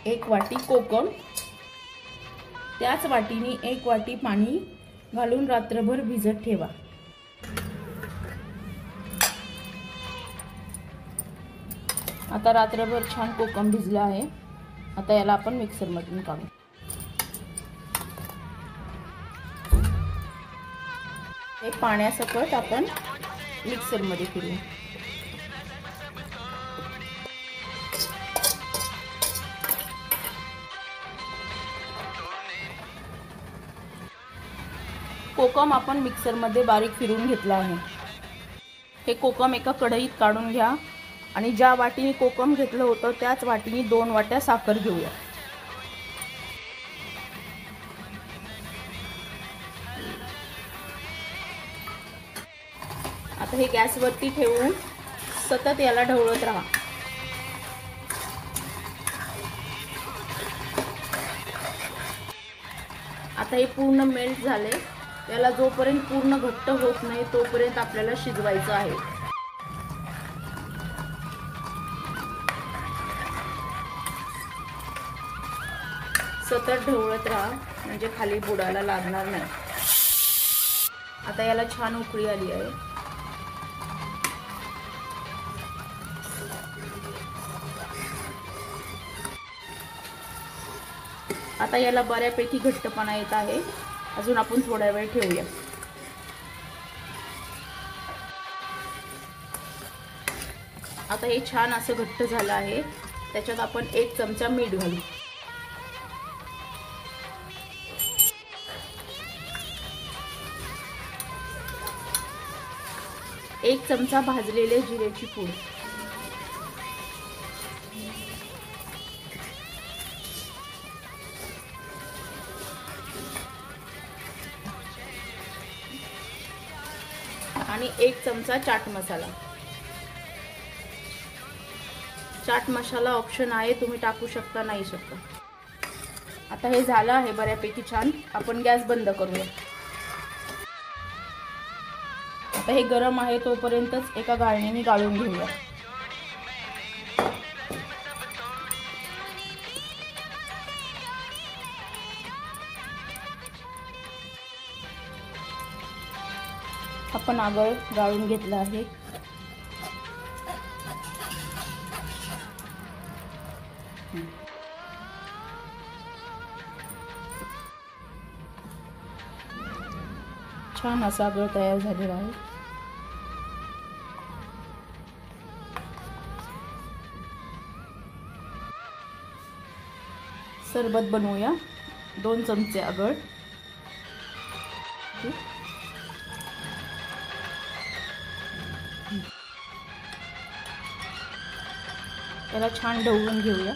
1 वाटी कोकम, त्याच वाटीने 1 वाटी पाणी घालून रात्रभर भिजत ठेवा। आता रात्रभर छान कोकम भिजला आहे। आता याला आपण मिक्सर मधून काढू। हे पाण्यासकट आपण मिक्सर मध्ये फिरवू। कोकम आपण मिक्सर मध्ये बारीक फिरवून घेतला आहे। हे कोकम एका कढईत काढून घ्या आणि ज्या वाटीने कोकम घेतलं होतं त्याच वाटीने 2 वाट्या साखर घेऊया। आता हे गॅसवरती ठेवून सतत याला ढवळत राहा। आता हे पूर्ण मेल्ट झाले। याला जोपर्यंत पूर्ण घट्ट होत नाही तोपर्यंत आपल्याला शिजवायचं आहे। सतत ढवळत राहा म्हणजे खाली बुडाला लागणार नाही। आता याला छान उकळी आली आहे। आता याला बऱ्यापैकी घट्टपणा येत आहे। अजून आपण थोडा वेळ ठेवूया। आता हे छान असं घट्ट झालं आहे। त्याच्यात आपण 1 चमचा मीठ घालू। एक चमचा भाजलेले जिऱ्याची पूड, आणि 1 चमचा चाट मसाला। चाट मसाला ऑप्शन आहे, तुम्ही टाकू शकता नाही शकता। आता हे झालं आहे बऱ्यापैकी छान। आपण गॅस बंद करूया। आता हे गरम आहे तोपर्यंतच एका गाळणीने गाळून घेऊया। आपण आगळ गाळून घेतला आहे। छान असा आगळ तयार झालेला आहे। सरबत बनवूया। 2 चमचे आगळ, याला छान ढवळून घेऊया।